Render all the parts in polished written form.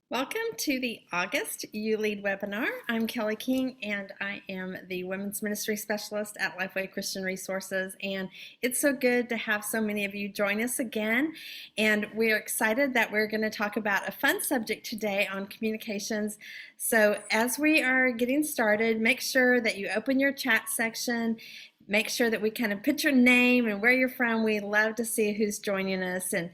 Welcome to the August You Lead webinar. I'm Kelly King and I am the Women's Ministry Specialist at Lifeway Christian Resources, and it's so good to have so many of you join us again, and we're excited that we're going to talk about a fun subject today on communications. So as we are getting started, make sure that you open your chat section. Make sure that we kind of put your name and where you're from. We love to see who's joining us, and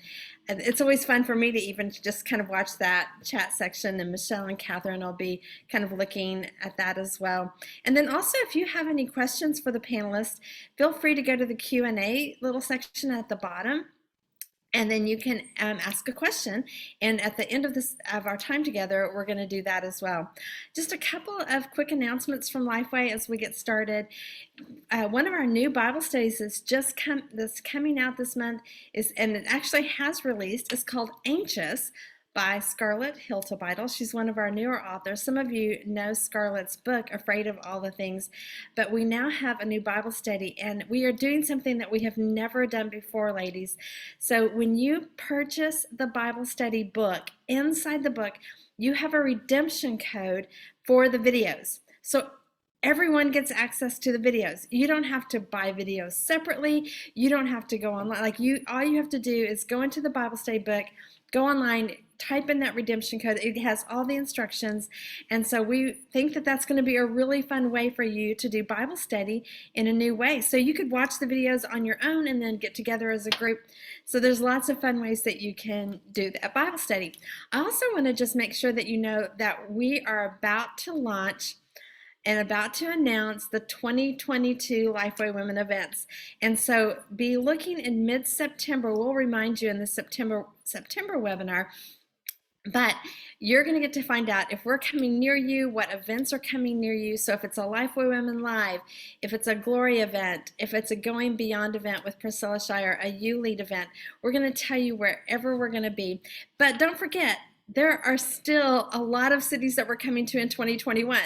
it's always fun for me to even just kind of watch that chat section, and Michelle and Catherine will be kind of looking at that as well. And then also, if you have any questions for the panelists, feel free to go to the Q&A little section at the bottom, and then you can ask a question. And at the end of our time together, we're going to do that as well. Just a couple of quick announcements from Lifeway as we get started. One of our new Bible studies that's coming out this month and it actually has released, is called Anxious by Scarlett Hiltebeitel. She's one of our newer authors. Some of you know Scarlett's book, Afraid of All the Things, but we now have a new Bible study, and we are doing something that we have never done before, ladies. So when you purchase the Bible study book, inside the book, you have a redemption code for the videos. So everyone gets access to the videos. You don't have to buy videos separately. You don't have to go online. All you have to do is go into the Bible study book, go online, type in that redemption code. It has all the instructions. And so we think that that's going to be a really fun way for you to do Bible study in a new way. So you could watch the videos on your own and then get together as a group. So there's lots of fun ways that you can do that Bible study. I also want to just make sure that you know that we are about to launch and about to announce the 2022 Lifeway Women events. And so be looking in mid-September. We'll remind you in the September webinar, but you're going to get to find out if we're coming near you, what events are coming near you. So if it's a Lifeway Women Live, if it's a Glory event, if it's a Going Beyond event with Priscilla Shire, a You Lead event, we're going to tell you wherever we're going to be. But don't forget, there are still a lot of cities that we're coming to in 2021.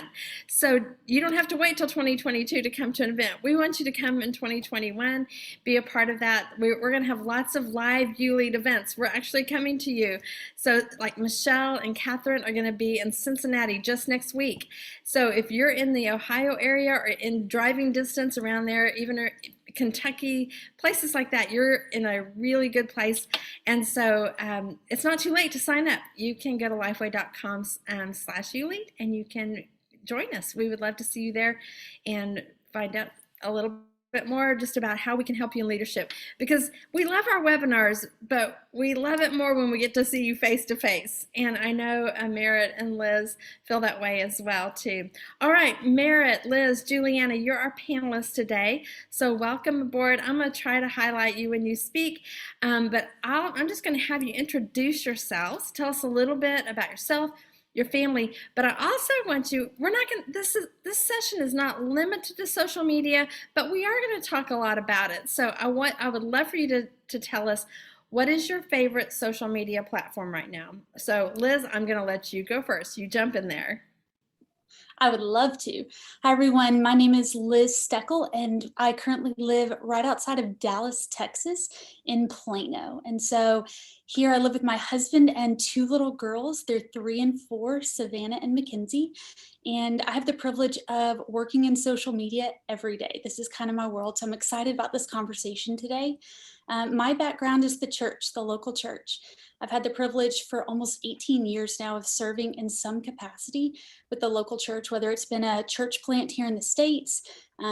So you don't have to wait till 2022 to come to an event. We want you to come in 2021, be a part of that. We're going to have lots of live You Lead events. We're actually coming to you. So like Michelle and Catherine are going to be in Cincinnati just next week. So if you're in the Ohio area or in driving distance around there, even Kentucky, places like that, you're in a really good place. And so it's not too late to sign up. You can go to lifeway.com/ulead and you can join us. We would love to see you there and find out a little bit more just about how we can help you in leadership, because we love our webinars, but we love it more when we get to see you face to face. And I know Merritt and Liz feel that way as well too. All right, Merritt, Liz, Juliana, you're our panelists today, so welcome aboard. I'm going to try to highlight you when you speak, but I'm just going to have you introduce yourselves. Tell us a little bit about yourself, your family, but I also want you, this session is not limited to social media, but we are going to talk a lot about it. So I would love for you to tell us, what is your favorite social media platform right now? So Liz, I'm going to let you go first. You jump in there. I would love to. Hi, everyone. My name is Liz Steckel, and I currently live right outside of Dallas, Texas, in Plano. And so here I live with my husband and two little girls. They're 3 and 4, Savannah and Mackenzie. And I have the privilege of working in social media every day. This is kind of my world. So I'm excited about this conversation today. My background is the church, the local church. I've had the privilege for almost 18 years now of serving in some capacity with the local church, whether it's been a church plant here in the States,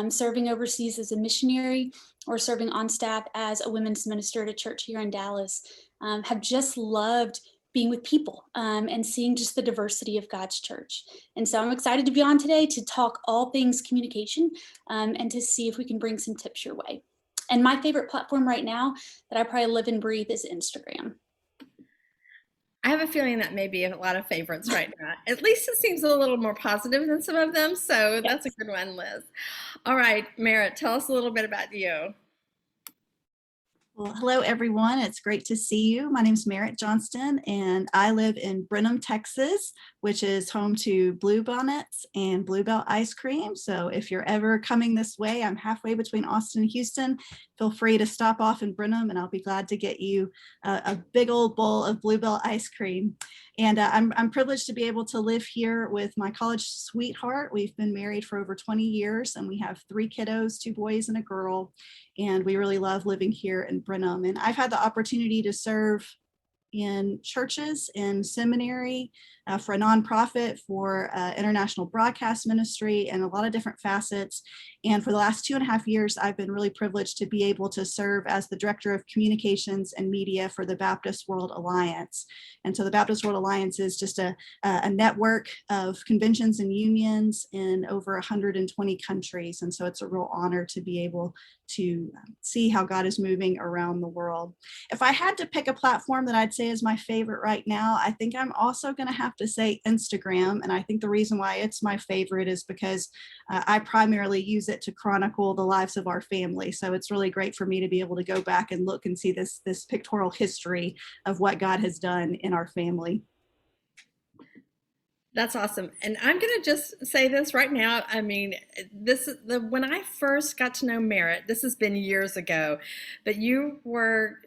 serving overseas as a missionary, or serving on staff as a women's minister at a church here in Dallas. Have just loved being with people and seeing just the diversity of God's church. And so I'm excited to be on today to talk all things communication and to see if we can bring some tips your way. And my favorite platform right now that I probably live and breathe is Instagram. I have a feeling that may be a lot of favorites right now. At least it seems a little more positive than some of them. So that's a good one, Liz. All right, Merritt, tell us a little bit about you. Well, hello, everyone. It's great to see you. My name is Merritt Johnston, and I live in Brenham, Texas, which is home to Bluebonnets and Bluebell ice cream. So if you're ever coming this way, I'm halfway between Austin and Houston. Feel free to stop off in Brenham, and I'll be glad to get you a big old bowl of Bluebell ice cream. And I'm privileged to be able to live here with my college sweetheart. We've been married for over 20 years, and we have 3 kiddos, 2 boys and a girl. And we really love living here in Brenham. And I've had the opportunity to serve in churches, in seminary, for a nonprofit, for international broadcast ministry, and a lot of different facets. And for the last 2.5 years, I've been really privileged to be able to serve as the Director of Communications and Media for the Baptist World Alliance. And so the Baptist World Alliance is just a network of conventions and unions in over 120 countries. And so it's a real honor to be able to see how God is moving around the world. If I had to pick a platform that I'd say is my favorite right now, I think I'm also going to have to say Instagram. And I think the reason why it's my favorite is because I primarily use it to chronicle the lives of our family. So it's really great for me to be able to go back and look and see this pictorial history of what God has done in our family. That's awesome. And I'm going to just say this right now. I mean, when I first got to know Merritt, this has been years ago, but you were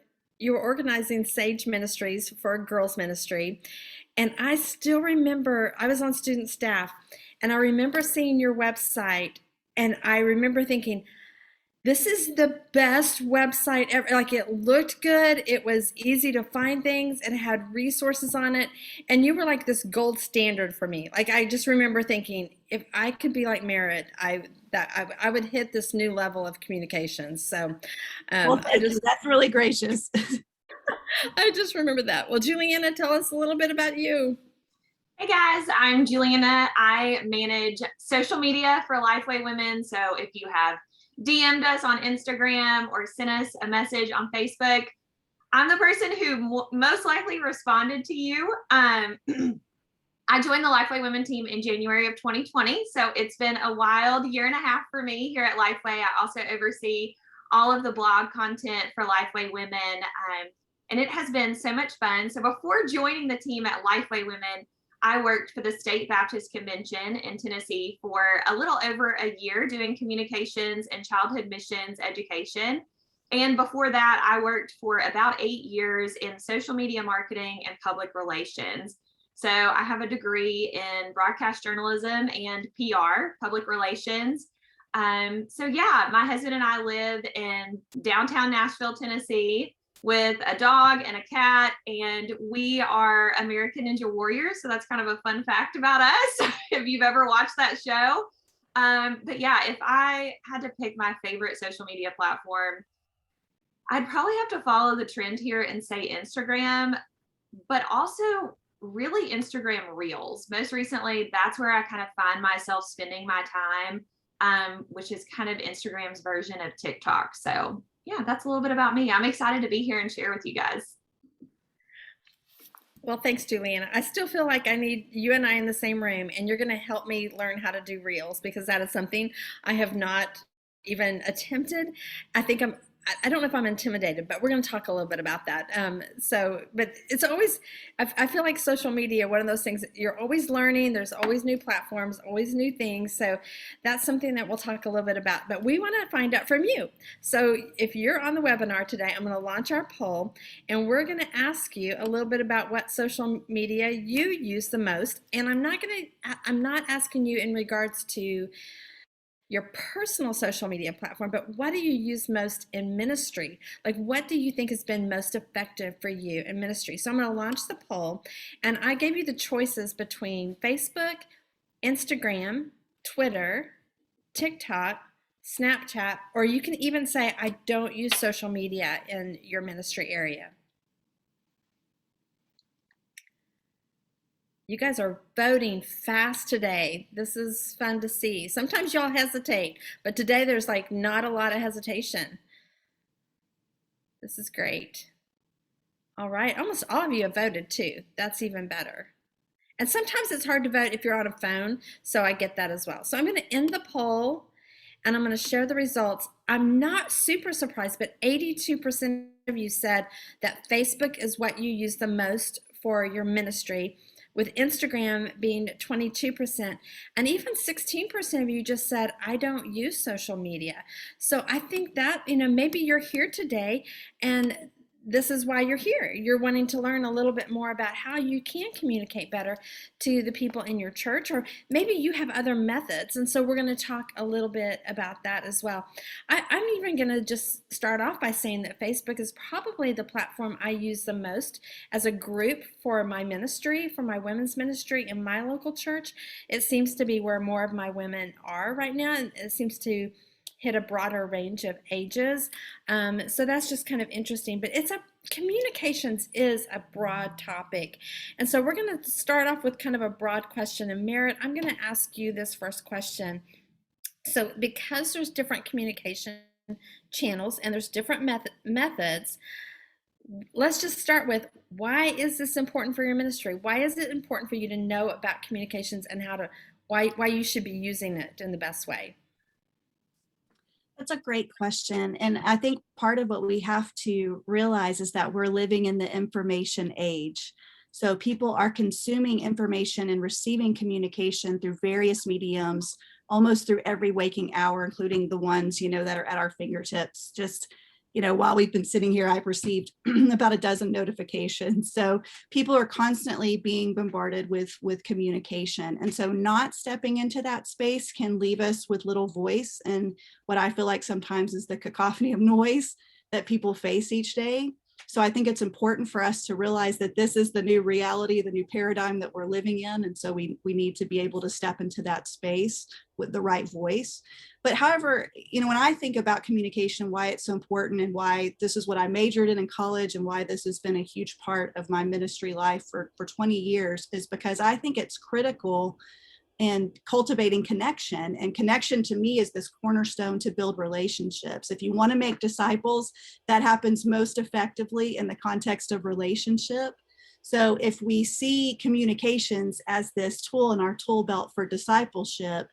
organizing Sage Ministries for a girls ministry. And I still remember I was on student staff, and I remember seeing your website, and I remember thinking, this is the best website ever. Like, it looked good. It was easy to find things. It had resources on it. And you were like this gold standard for me. Like, I just remember thinking, if I could be like Merritt, I would hit this new level of communications. So Well, that's really gracious. I just remember that. Well, Juliana, tell us a little bit about you. Hey guys, I'm Juliana. I manage social media for Lifeway Women. So if you have DM'd us on Instagram or sent us a message on Facebook, I'm the person who most likely responded to you. I joined the Lifeway Women team in January of 2020. So it's been a wild 1.5 years for me here at Lifeway. I also oversee all of the blog content for Lifeway Women. And it has been so much fun. So before joining the team at Lifeway Women, I worked for the State Baptist Convention in Tennessee for a little over a year doing communications and childhood missions education. And before that, I worked for about 8 years in social media marketing and public relations. So I have a degree in broadcast journalism and PR, public relations. So yeah, my husband and I live in downtown Nashville, Tennessee, with a dog and a cat, and we are American Ninja Warriors. So that's kind of a fun fact about us, if you've ever watched that show. But yeah, if I had to pick my favorite social media platform, I'd probably have to follow the trend here and say Instagram, but also really Instagram Reels. Most recently, that's where I kind of find myself spending my time, which is kind of Instagram's version of TikTok. So yeah, that's a little bit about me. I'm excited to be here and share with you guys. Well, thanks, Juliana. I still feel like I need you and I in the same room, and you're going to help me learn how to do Reels, because that is something I have not even attempted. I don't know if I'm intimidated, but we're going to talk a little bit about that. But it's always, I feel like social media, one of those things, you're always learning. There's always new platforms, always new things. So that's something that we'll talk a little bit about. But we want to find out from you. So if you're on the webinar today, I'm going to launch our poll, and we're going to ask you a little bit about what social media you use the most. And I'm not asking you in regards to your personal social media platform, but what do you use most in ministry? Like, what do you think has been most effective for you in ministry? So I'm going to launch the poll, and I gave you the choices between Facebook, Instagram, Twitter, TikTok, Snapchat, or you can even say, I don't use social media in your ministry area. You guys are voting fast today. This is fun to see. Sometimes y'all hesitate, but today there's like not a lot of hesitation. This is great. All right, almost all of you have voted too. That's even better. And sometimes it's hard to vote if you're on a phone, so I get that as well. So I'm going to end the poll, and I'm going to share the results. I'm not super surprised, but 82% of you said that Facebook is what you use the most for your ministry, with Instagram being 22%, and even 16% of you just said, I don't use social media. So I think that, maybe you're here today and this is why you're here. You're wanting to learn a little bit more about how you can communicate better to the people in your church, or maybe you have other methods. And so we're going to talk a little bit about that as well. I'm even going to just start off by saying that Facebook is probably the platform I use the most as a group for my ministry, for my women's ministry in my local church. It seems to be where more of my women are right now, and it seems to hit a broader range of ages. So that's just kind of interesting, but communications is a broad topic. And so we're going to start off with kind of a broad question. And Merritt, I'm going to ask you this first question. So because there's different communication channels and there's different methods, let's just start with, why is this important for your ministry? Why is it important for you to know about communications and why you should be using it in the best way? That's a great question. And I think part of what we have to realize is that we're living in the information age. So people are consuming information and receiving communication through various mediums, almost through every waking hour, including the ones, that are at our fingertips. Just, while we've been sitting here, I've received about a dozen notifications. So people are constantly being bombarded with communication. And so not stepping into that space can leave us with little voice and what I feel like sometimes is the cacophony of noise that people face each day. So I think it's important for us to realize that this is the new reality, the new paradigm that we're living in. And so we need to be able to step into that space with the right voice. But however, when I think about communication, why it's so important and why this is what I majored in college and why this has been a huge part of my ministry life for 20 years is because I think it's critical and cultivating connection. And connection to me is this cornerstone to build relationships. If you want to make disciples, that happens most effectively in the context of relationship. So if we see communications as this tool in our tool belt for discipleship,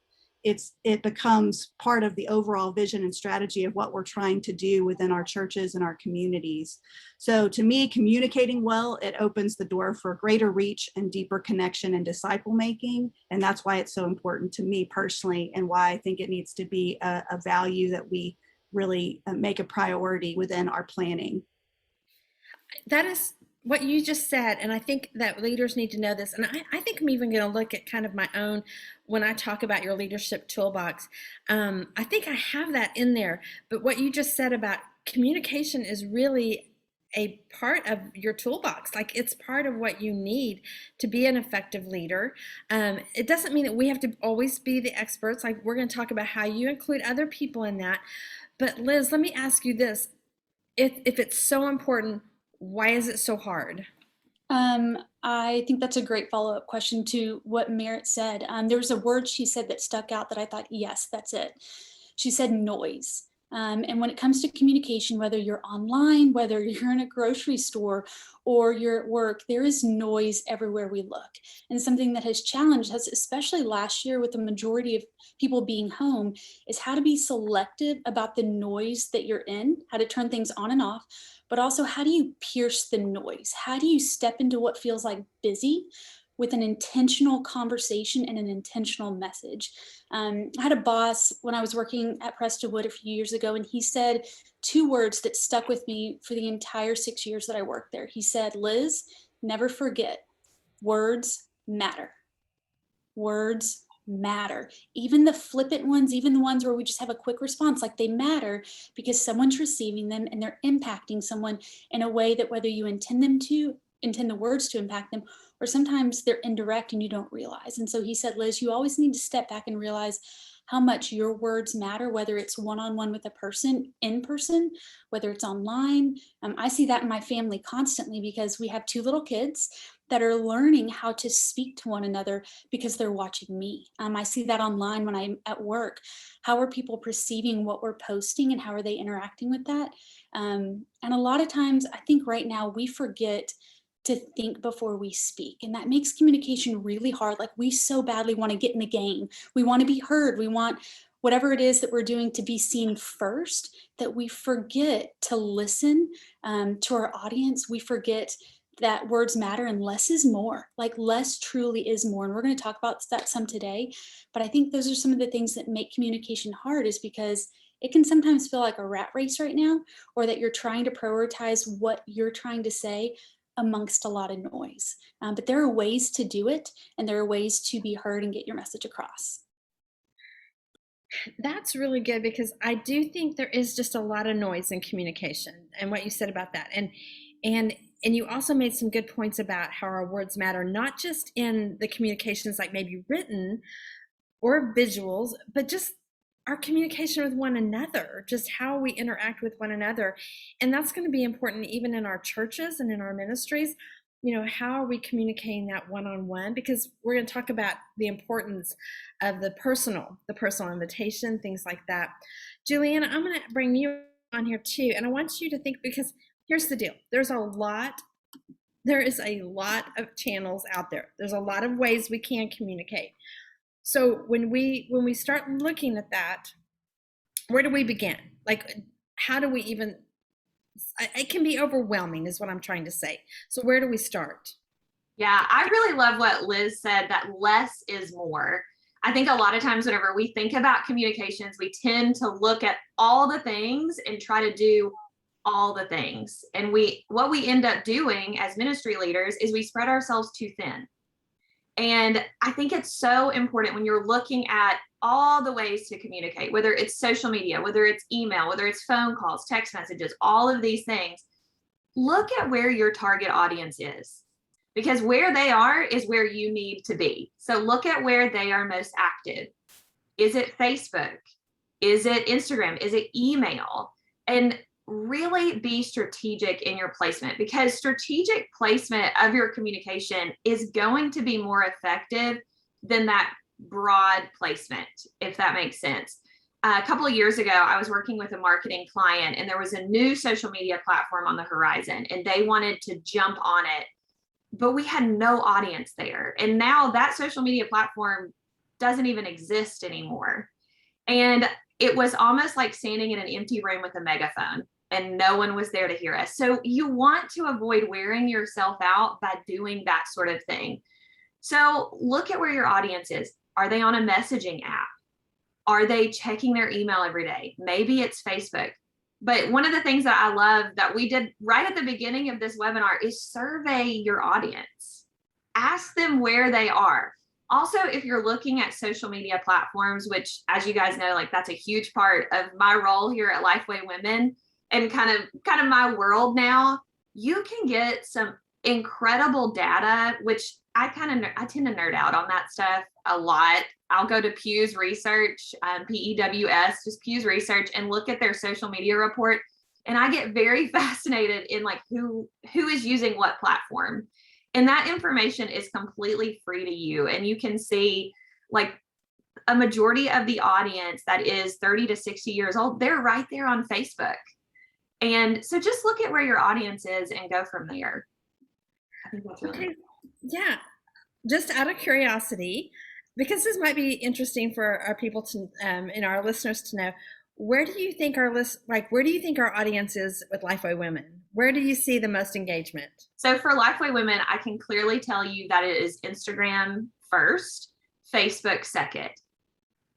it becomes part of the overall vision and strategy of what we're trying to do within our churches and our communities. So to me, communicating well, it opens the door for greater reach and deeper connection and disciple making. And that's why it's so important to me personally, and why I think it needs to be a value that we really make a priority within our planning. That is what you just said, and I think that leaders need to know this. And I think I'm even going to look at kind of my own, when I talk about your leadership toolbox, I think I have that in there. But what you just said about communication is really a part of your toolbox. Like, it's part of what you need to be an effective leader. It doesn't mean that we have to always be the experts. Like, we're going to talk about how you include other people in that. But Liz, let me ask you this. If it's so important, why is it so hard? I think that's a great follow-up question to what Merritt said. There was a word she said that stuck out that I thought, yes, that's it. She said noise. And when it comes to communication, whether you're online, whether you're in a grocery store or you're at work, there is noise everywhere we look. And something that has challenged us, especially last year with the majority of people being home, is how to be selective about the noise that you're in, how to turn things on and off, but also how do you pierce the noise? How do you step into what feels like busy with an intentional conversation and an intentional message? I had a boss when I was working at Prestonwood a few years ago, and he said two words that stuck with me for the entire 6 years that I worked there. He said, Liz, never forget, words matter. Words matter. Even the flippant ones, even the ones where we just have a quick response, like, they matter because someone's receiving them and they're impacting someone in a way that whether you intend the words to impact them, or sometimes they're indirect and you don't realize. And so he said, Liz, you always need to step back and realize how much your words matter, whether it's one-on-one with a person in person, whether it's online. I see that in my family constantly because we have two little kids that are learning how to speak to one another because they're watching me. I see that online when I'm at work. How are people perceiving what we're posting and how are they interacting with that? And a lot of times, I think right now we forget to think before we speak. And that makes communication really hard. Like, we so badly want to get in the game. We want to be heard. We want whatever it is that we're doing to be seen first, that we forget to listen to our audience. We forget that words matter and less is more. Like less truly is more. And we're going to talk about that some today. But I think those are some of the things that make communication hard, is because it can sometimes feel like a rat race right now, or that you're trying to prioritize what you're trying to say amongst a lot of noise. But there are ways to do it, and there are ways to be heard and get your message across. That's really good, because I do think there is just a lot of noise in communication, and what you said about that. And you also made some good points about how our words matter, not just in the communications like maybe written or visuals, but just our communication with one another, just how we interact with one another. And that's going to be important even in our churches and in our ministries. You know, how are we communicating that one-on-one? Because we're going to talk about the importance of the personal invitation, things like that. Juliana, I'm going to bring you on here too. And I want you to think, because here's the deal. There is a lot of channels out there. There's a lot of ways we can communicate. So when we start looking at that, where do we begin? Like, how do we even, it can be overwhelming is what I'm trying to say. So where do we start? Yeah, I really love what Liz said, that less is more. I think a lot of times whenever we think about communications, we tend to look at all the things and try to do all the things. And what we end up doing as ministry leaders is we spread ourselves too thin. And I think it's so important when you're looking at all the ways to communicate, whether it's social media, whether it's email, whether it's phone calls, text messages, all of these things, look at where your target audience is, because where they are is where you need to be. So look at where they are most active. Is it Facebook? Is it Instagram? Is it email? And really be strategic in your placement, because strategic placement of your communication is going to be more effective than that broad placement, if that makes sense. A couple of years ago, I was working with a marketing client, and there was a new social media platform on the horizon, and they wanted to jump on it, but we had no audience there. And now that social media platform doesn't even exist anymore. And it was almost like standing in an empty room with a megaphone, and no one was there to hear us. So you want to avoid wearing yourself out by doing that sort of thing. So look at where your audience is. Are they on a messaging app? Are they checking their email every day? Maybe it's Facebook. But one of the things that I love that we did right at the beginning of this webinar is survey your audience. Ask them where they are. Also, if you're looking at social media platforms, which, as you guys know, like that's a huge part of my role here at Lifeway Women, and kind of my world now, you can get some incredible data, which I tend to nerd out on that stuff a lot. I'll go to Pew's research, PEWS, just Pew's research, and look at their social media report. And I get very fascinated in like who is using what platform. And that information is completely free to you. And you can see like a majority of the audience that is 30 to 60 years old, they're right there on Facebook. And so just look at where your audience is and go from there. I think that's really Okay. Yeah. Just out of curiosity, because this might be interesting for our people to and our listeners to know, where do you think our audience is with Lifeway Women? Where do you see the most engagement? So for Lifeway Women, I can clearly tell you that it is Instagram first, Facebook second.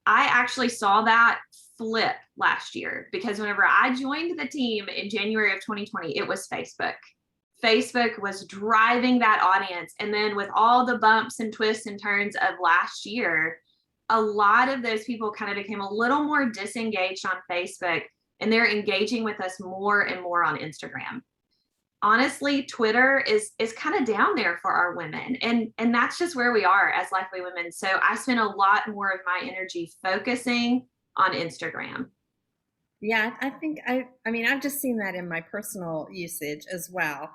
I actually saw that flip last year, because whenever I joined the team in January of 2020, it was Facebook. Facebook was driving that audience. And then with all the bumps and twists and turns of last year, a lot of those people kind of became a little more disengaged on Facebook, and they're engaging with us more and more on Instagram. Honestly, Twitter is kind of down there for our women. And that's just where we are as Lifeway Women. So I spend a lot more of my energy focusing on Instagram. Yeah, I think I've just seen that in my personal usage as well.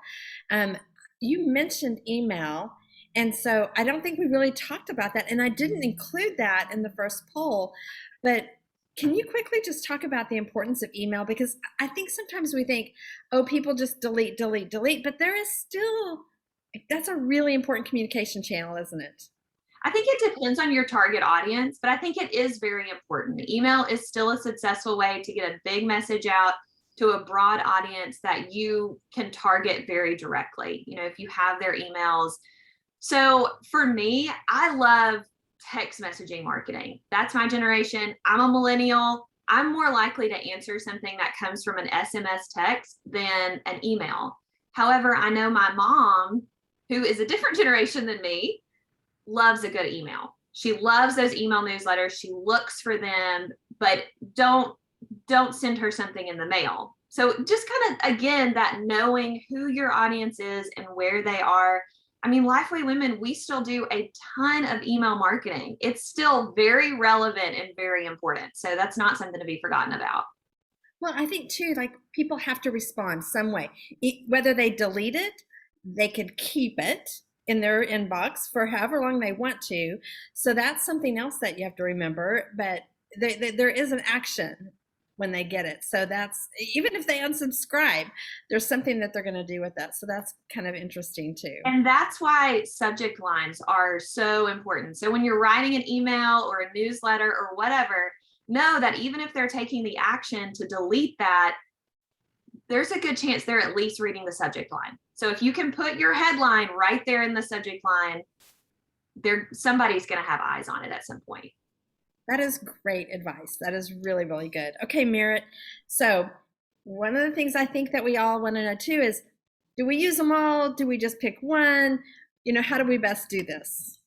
You mentioned email, and so I don't think we really talked about that, and I didn't include that in the first poll. But can you quickly just talk about the importance of email? Because I think sometimes we think, oh, people just delete, but there is still, that's a really important communication channel, isn't it? I think it depends on your target audience, but I think it is very important. Email is still a successful way to get a big message out to a broad audience that you can target very directly, you know, if you have their emails. So for me, I love text messaging marketing. That's my generation. I'm a millennial. I'm more likely to answer something that comes from an SMS text than an email. However, I know my mom, who is a different generation than me, loves a good email. She loves those email newsletters. She looks for them, but don't send her something in the mail. So just kind of, again, that knowing who your audience is and where they are. I mean, Lifeway Women, we still do a ton of email marketing. It's still very relevant and very important. So that's not something to be forgotten about. Well, I think too, like people have to respond some way. Whether they delete it, they could keep it in their inbox for however long they want to. So that's something else that you have to remember. But there is an action when they get it. So that's, even if they unsubscribe, there's something that they're going to do with that. So that's kind of interesting too. And that's why subject lines are so important. So when you're writing an email or a newsletter or whatever, know that even if they're taking the action to delete that, there's a good chance they're at least reading the subject line. So if you can put your headline right there in the subject line, somebody's going to have eyes on it at some point. That is great advice. That is really, really good. Okay, Merritt. So one of the things I think that we all want to know too is, do we use them all? Do we just pick one? You know, how do we best do this?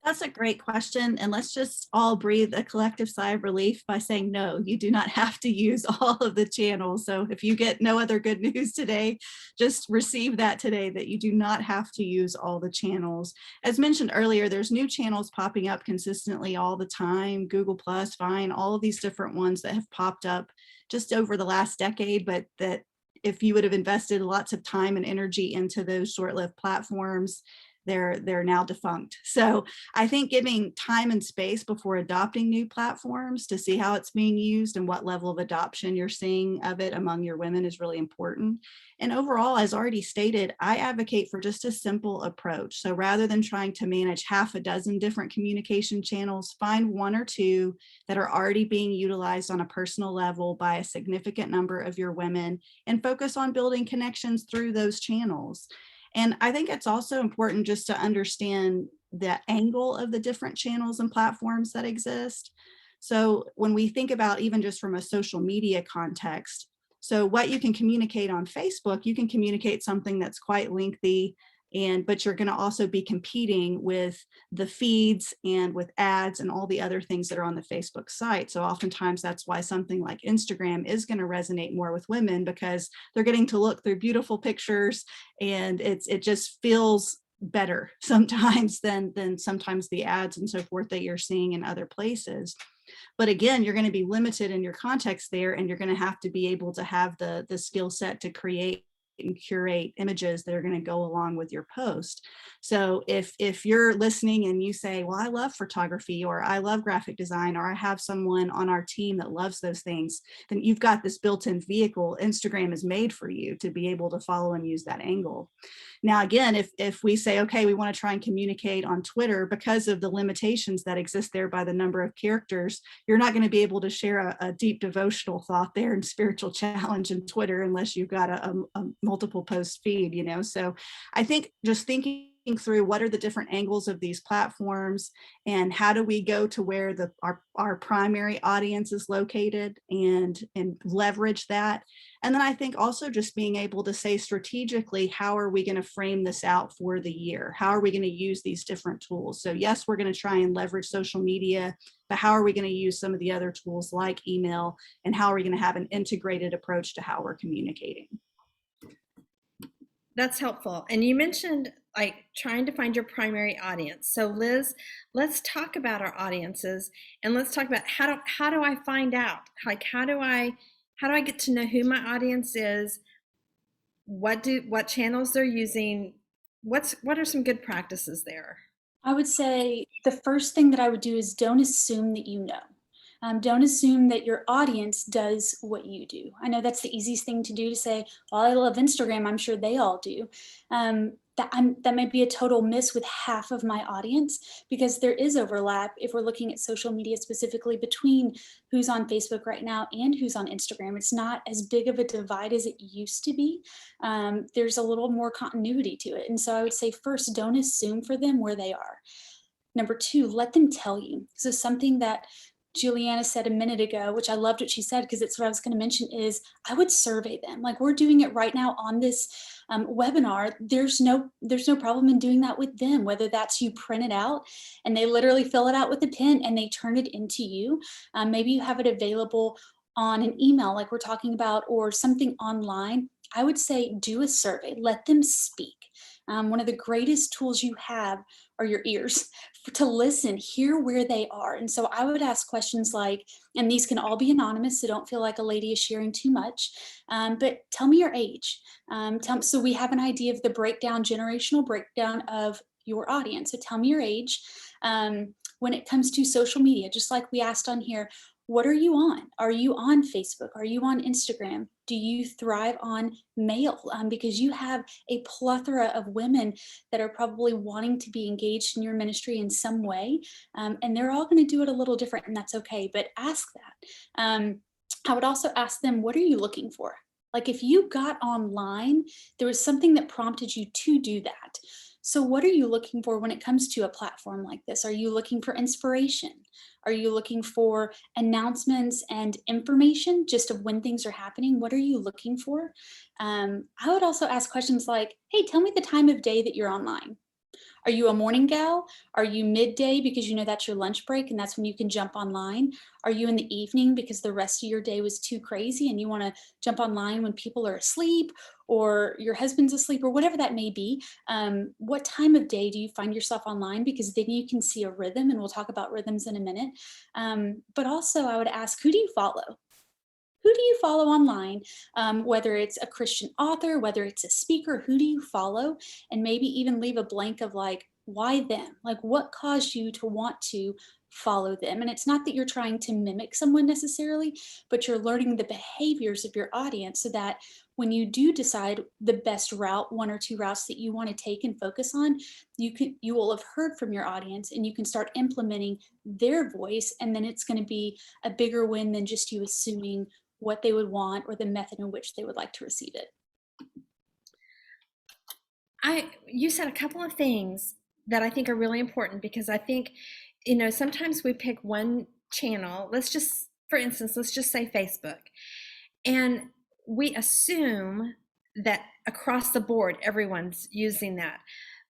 That's a great question. And let's just all breathe a collective sigh of relief by saying, no, you do not have to use all of the channels. So if you get no other good news today, just receive that today, that you do not have to use all the channels. As mentioned earlier, there's new channels popping up consistently all the time, Google+, Vine, all of these different ones that have popped up just over the last decade, but that if you would have invested lots of time and energy into those short-lived platforms, they're now defunct. So I think giving time and space before adopting new platforms to see how it's being used and what level of adoption you're seeing of it among your women is really important. And overall, as already stated, I advocate for just a simple approach. So rather than trying to manage half a dozen different communication channels, find one or two that are already being utilized on a personal level by a significant number of your women and focus on building connections through those channels. And I think it's also important just to understand the angle of the different channels and platforms that exist. So when we think about even just from a social media context, so what you can communicate on Facebook, you can communicate something that's quite lengthy, but you're going to also be competing with the feeds and with ads and all the other things that are on the Facebook site. So oftentimes that's why something like Instagram is going to resonate more with women, because they're getting to look through beautiful pictures, and it just feels better sometimes than sometimes the ads and so forth that you're seeing in other places. But again, you're going to be limited in your context there, and you're going to have to be able to have the skill set to create and curate images that are going to go along with your post. So if you're listening and you say, well, I love photography, or I love graphic design, or I have someone on our team that loves those things, then you've got this built-in vehicle. Instagram is made for you to be able to follow and use that angle. Now, again, if we say, okay, we want to try and communicate on Twitter, because of the limitations that exist there by the number of characters, you're not going to be able to share a deep devotional thought there and spiritual challenge in Twitter unless you've got a multiple post feed, you know. So I think just thinking through what are the different angles of these platforms and how do we go to where our primary audience is located and leverage that. And then I think also just being able to say strategically, how are we going to frame this out for the year? How are we going to use these different tools? So yes, we're going to try and leverage social media, but how are we going to use some of the other tools like email, and how are we going to have an integrated approach to how we're communicating? That's helpful. And you mentioned like trying to find your primary audience. So Liz, let's talk about our audiences, and let's talk about how do I find out? Like how do I get to know who my audience is? What channels they're using? What are some good practices there? I would say the first thing that I would do is don't assume that you know. Don't assume that your audience does what you do. I know that's the easiest thing to do, to say, well, I love Instagram, I'm sure they all do. that might be a total miss with half of my audience, because there is overlap if we're looking at social media specifically between who's on Facebook right now and who's on Instagram. It's not as big of a divide as it used to be. There's a little more continuity to it. And so I would say, first, don't assume for them where they are. Number two, let them tell you. So something that Juliana said a minute ago, which I loved what she said, because it's what I was going to mention, is I would survey them. Like, we're doing it right now on this webinar. There's no problem in doing that with them, whether that's you print it out and they literally fill it out with a pen and they turn it into you. Maybe you have it available on an email like we're talking about, or something online. I would say do a survey, let them speak. One of the greatest tools you have are your ears, to listen, hear where they are. And so I would ask questions like, and these can all be anonymous, so don't feel like a lady is sharing too much, but tell me your age. So we have an idea of the generational breakdown of your audience. So tell me your age. When it comes to social media, just like we asked on here, what are you on? Are you on Facebook? Are you on Instagram? Do you thrive on mail? Because you have a plethora of women that are probably wanting to be engaged in your ministry in some way. And they're all going to do it a little different, and that's okay, but ask that. I would also ask them, what are you looking for? Like, if you got online, there was something that prompted you to do that. So what are you looking for when it comes to a platform like this? Are you looking for inspiration? Are you looking for announcements and information just of when things are happening? What are you looking for? I would also ask questions like, hey, tell me the time of day that you're online. Are you a morning gal? Are you midday because you know that's your lunch break and that's when you can jump online? Are you in the evening because the rest of your day was too crazy and you want to jump online when people are asleep or your husband's asleep or whatever that may be? What time of day do you find yourself online? Because then you can see a rhythm, and we'll talk about rhythms in a minute. But also I would ask, who do you follow? Who do you follow online? Whether it's a Christian author, whether it's a speaker, who do you follow? And maybe even leave a blank of like, why them? Like, what caused you to want to follow them? And it's not that you're trying to mimic someone necessarily, but you're learning the behaviors of your audience so that when you do decide the best route, one or two routes that you want to take and focus on, you will have heard from your audience and you can start implementing their voice. And then it's going to be a bigger win than just you assuming what they would want or the method in which they would like to receive it. You said a couple of things that I think are really important, because I think, sometimes we pick one channel. For instance, let's just say Facebook. And we assume that across the board, everyone's using that.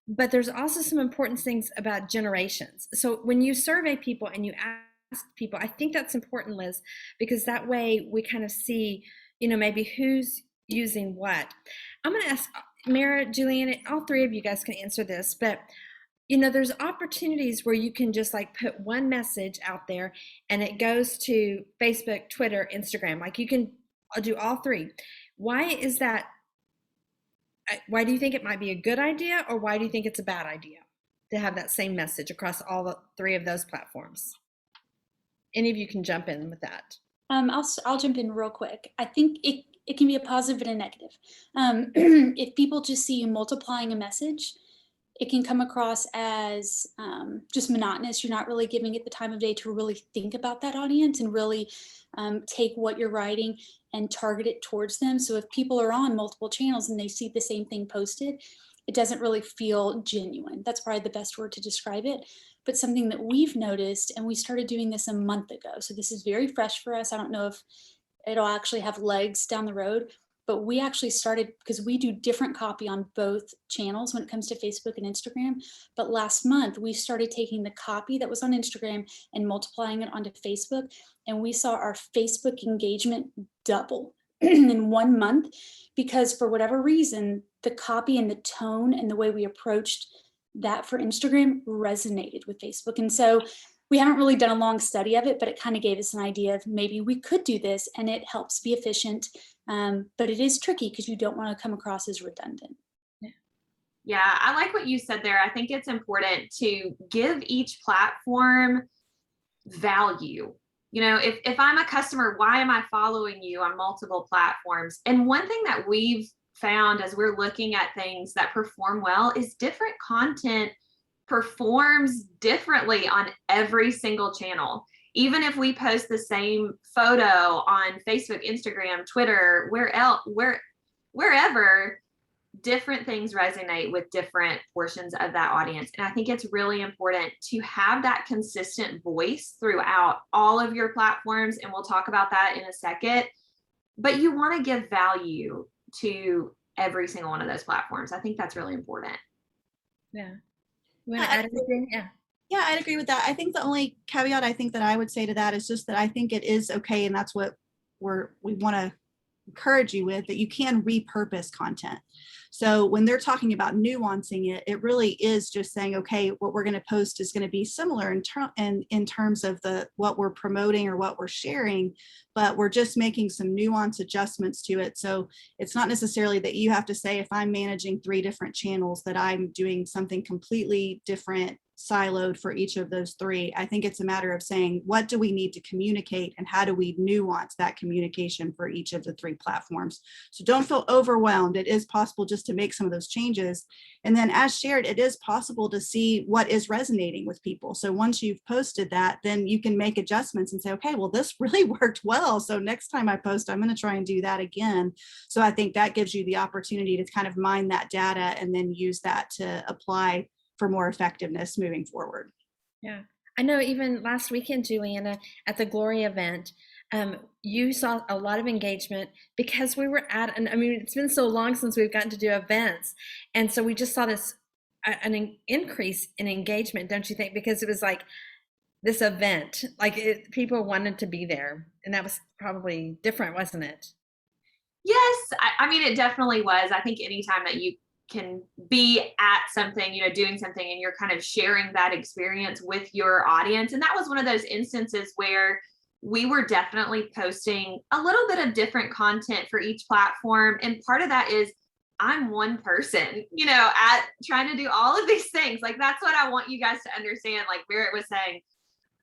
But there's also some important things about generations. So when you survey people and you ask people, I think that's important, Liz, because that way we kind of see, maybe who's using what. I'm going to ask Merritt, Juliana, all three of you guys can answer this, but there's opportunities where you can just like put one message out there and it goes to Facebook, Twitter, Instagram. Like, you can do all three. Why is that? Why do you think it might be a good idea, or why do you think it's a bad idea to have that same message across all the three of those platforms? Any of you can jump in with that. I'll jump in real quick. I think it can be a positive and a negative. If people just see you multiplying a message, it can come across as just monotonous. You're not really giving it the time of day to really think about that audience and really take what you're writing and target it towards them. So if people are on multiple channels and they see the same thing posted, it doesn't really feel genuine. That's probably the best word to describe it. But something that we've noticed, and we started doing this a month ago, so this is very fresh for us. I don't know if it'll actually have legs down the road, but we actually started, because we do different copy on both channels when it comes to Facebook and Instagram. But last month, we started taking the copy that was on Instagram and multiplying it onto Facebook. And we saw our Facebook engagement double in 1 month, because for whatever reason, the copy and the tone and the way we approached that for Instagram resonated with Facebook. And so we haven't really done a long study of it, but it kind of gave us an idea of maybe we could do this, and it helps be efficient. But it is tricky because you don't want to come across as redundant. Yeah, I like what you said there. I think it's important to give each platform value. If I'm a customer, why am I following you on multiple platforms? And one thing that we've found as we're looking at things that perform well is different content performs differently on every single channel. Even if we post the same photo on Facebook, Instagram, Twitter, wherever, different things resonate with different portions of that audience. And I think it's really important to have that consistent voice throughout all of your platforms. And we'll talk about that in a second. But you want to give value to every single one of those platforms. I think that's really important. Yeah. You want to add anything? Yeah. Yeah, I'd agree with that. I think the only caveat I think that I would say to that is just that I think it is okay, and that's what we want to encourage you with, that you can repurpose content. So when they're talking about nuancing it, it really is just saying, okay, what we're going to post is going to be similar in terms of what we're promoting or what we're sharing, but we're just making some nuance adjustments to it. So it's not necessarily that you have to say, if I'm managing 3 different channels, that I'm doing something completely different, siloed for each of those 3. I think it's a matter of saying, what do we need to communicate and how do we nuance that communication for each of the 3 platforms? So don't feel overwhelmed. It is possible just to make some of those changes. And then as shared, it is possible to see what is resonating with people. So once you've posted that, then you can make adjustments and say, okay, well, this really worked well. So next time I post, I'm going to try and do that again. So I think that gives you the opportunity to kind of mine that data and then use that to apply for more effectiveness moving forward. Yeah. I know even last weekend, Juliana, at the Glory event, you saw a lot of engagement because we were and I mean, it's been so long since we've gotten to do events. And so we just saw an increase in engagement, don't you think? Because it was like this event, like people wanted to be there. And that was probably different, wasn't it? Yes. I mean, it definitely was. I think anytime that you can be at something, doing something, and you're kind of sharing that experience with your audience. And that was one of those instances where we were definitely posting a little bit of different content for each platform. And part of that is I'm one person, at trying to do all of these things. Like, that's what I want you guys to understand. Like Merritt was saying,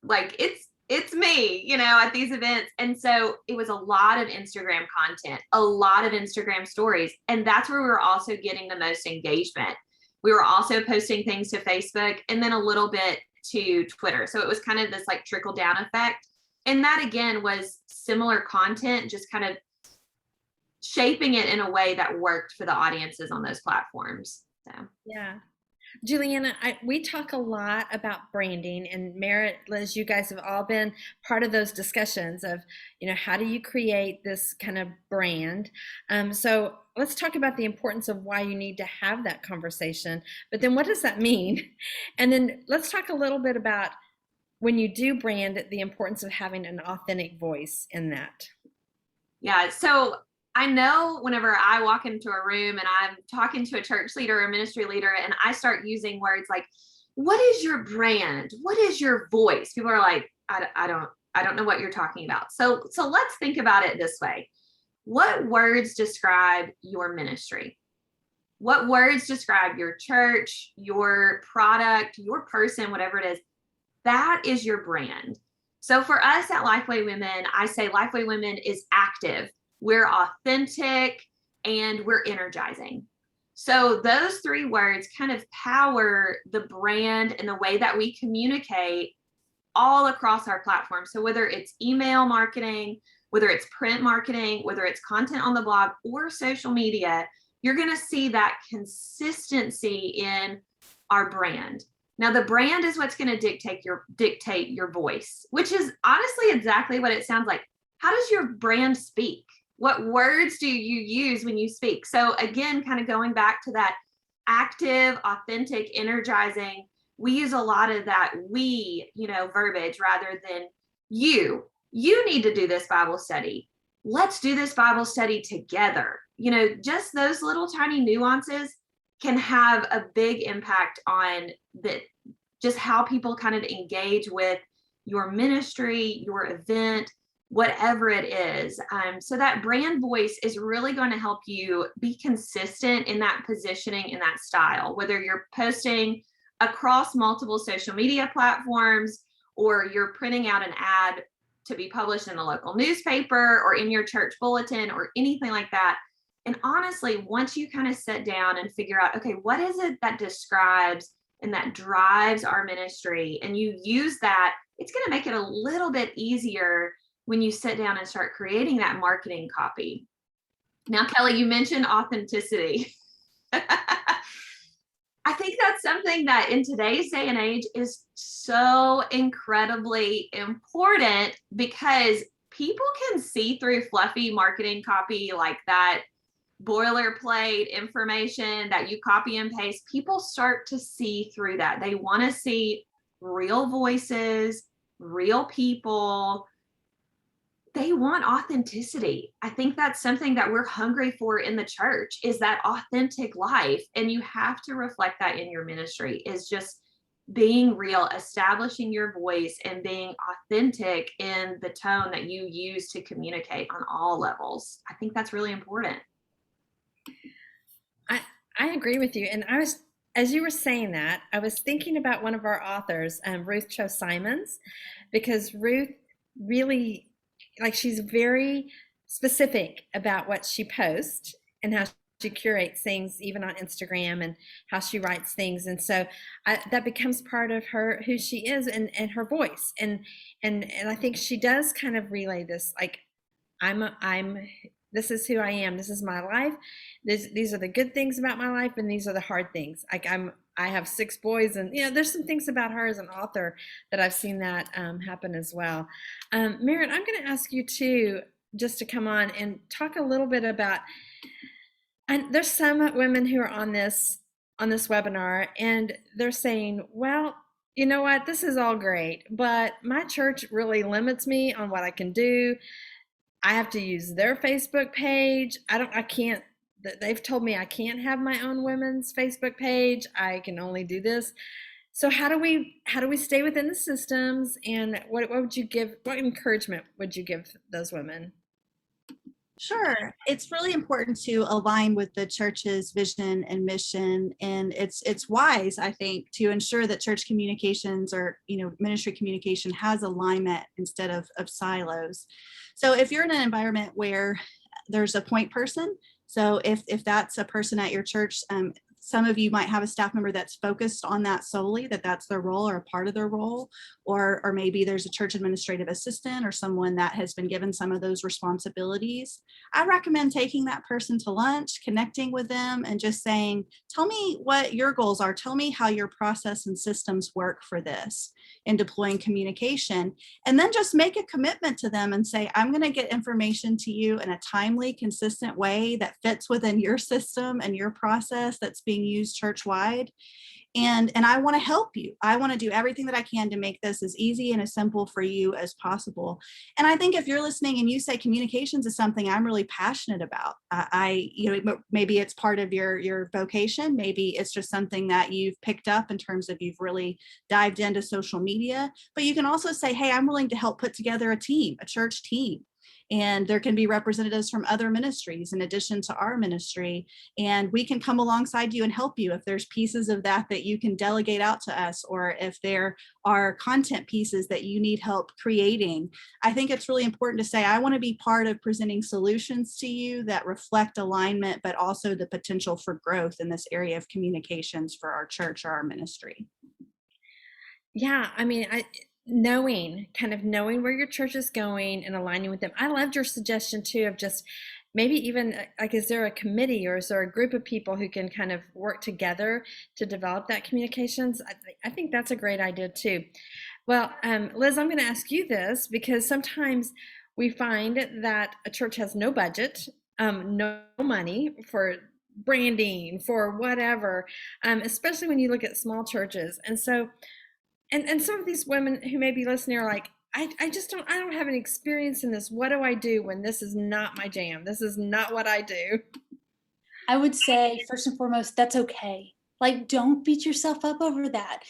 like, it's me, at these events. And so it was a lot of Instagram content, a lot of Instagram stories. And that's where we were also getting the most engagement. We were also posting things to Facebook and then a little bit to Twitter. So it was kind of this like trickle down effect. And that again was similar content, just kind of shaping it in a way that worked for the audiences on those platforms. So yeah. Juliana, we talk a lot about branding, and Merritt, Liz, you guys have all been part of those discussions of, how do you create this kind of brand? So let's talk about the importance of why you need to have that conversation, but then what does that mean? And then let's talk a little bit about when you do brand, the importance of having an authentic voice in that. Yeah, so I know whenever I walk into a room and I'm talking to a church leader or ministry leader and I start using words like, what is your brand? What is your voice? People are like, I don't know what you're talking about. So let's think about it this way. What words describe your ministry? What words describe your church, your product, your person, whatever it is? That is your brand. So for us at Lifeway Women, I say Lifeway Women is active. We're authentic, and we're energizing. So those 3 words kind of power the brand and the way that we communicate all across our platform. So whether it's email marketing, whether it's print marketing, whether it's content on the blog or social media, you're going to see that consistency in our brand. Now, the brand is what's going to dictate your voice, which is honestly exactly what it sounds like. How does your brand speak? What words do you use when you speak? So again, kind of going back to that active, authentic, energizing, we use a lot of that verbiage rather than you need to do this Bible study. Let's do this Bible study together. Just those little tiny nuances can have a big impact on just how people kind of engage with your ministry, your event, whatever it is. So that brand voice is really going to help you be consistent in that positioning, in that style, whether you're posting across multiple social media platforms or you're printing out an ad to be published in the local newspaper or in your church bulletin or anything like that. And honestly, once you kind of sit down and figure out, okay, what is it that describes and that drives our ministry, and you use that, it's going to make it a little bit easier when you sit down and start creating that marketing copy. Now, Kelly, you mentioned authenticity. I think that's something that in today's day and age is so incredibly important, because people can see through fluffy marketing copy like that boilerplate information that you copy and paste. People start to see through that. They want to see real voices, real people. They want authenticity. I think that's something that we're hungry for in the church, is that authentic life. And you have to reflect that in your ministry, is just being real, establishing your voice, and being authentic in the tone that you use to communicate on all levels. I think that's really important. I agree with you. And as you were saying that, I was thinking about one of our authors, Ruth Cho Simons, because Ruth really, like, she's very specific about what she posts and how she curates things, even on Instagram, and how she writes things. And so that becomes part of her, who she is, and her voice. And I think she does kind of relay this, like, this is who I am. This is my life. These are the good things about my life, and these are the hard things. Like, I have 6 boys, and there's some things about her as an author that I've seen that happen as well. Merritt, I'm going to ask you too, just to come on and talk a little bit about. And there's some women who are on this webinar, and they're saying, well, you know what, this is all great, but my church really limits me on what I can do. I have to use their Facebook page. I can't, they've told me I can't have my own women's Facebook page. I can only do this. So how do we stay within the systems, and what encouragement would you give those women? Sure. It's really important to align with the church's vision and mission. And it's wise, I think, to ensure that church communications, or ministry communication, has alignment instead of silos. So if you're in an environment where there's a point person, so if that's a person at your church, some of you might have a staff member that's focused on that solely, that's their role or a part of their role, or maybe there's a church administrative assistant or someone that has been given some of those responsibilities. I recommend taking that person to lunch, connecting with them, and just saying, tell me what your goals are. Tell me how your process and systems work for this in deploying communication. And then just make a commitment to them and say, I'm going to get information to you in a timely, consistent way that fits within your system and your process that's being used church-wide. And I want to help you. I want to do everything that I can to make this as easy and as simple for you as possible. And I think if you're listening and you say communications is something I'm really passionate about, maybe it's part of your vocation, maybe it's just something that you've picked up in terms of you've really dived into social media, but you can also say, hey, I'm willing to help put together a team, a church team. And there can be representatives from other ministries in addition to our ministry. And we can come alongside you and help you if there's pieces of that you can delegate out to us, or if there are content pieces that you need help creating. I think it's really important to say, I want to be part of presenting solutions to you that reflect alignment, but also the potential for growth in this area of communications for our church or our ministry. Yeah, I mean, knowing where your church is going and aligning with them. I loved your suggestion too of just maybe even like, is there a committee, or is there a group of people who can kind of work together to develop that communications? I think that's a great idea too. Well, Liz, I'm going to ask you this, because sometimes we find that a church has no budget, no money for branding, for whatever, especially when you look at small churches. And so and some of these women who may be listening are like, I don't have any experience in this. What do I do when this is not my jam? This is not what I do. I would say, first and foremost, that's okay. Like, don't beat yourself up over that.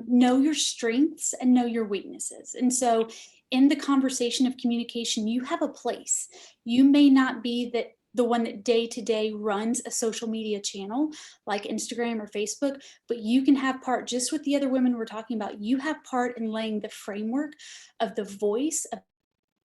Know your strengths and know your weaknesses. And so in the conversation of communication, you have a place. You may not be the one that day to day runs a social media channel like Instagram or Facebook, but you can have part, just with the other women we're talking about, you have part in laying the framework of the voice of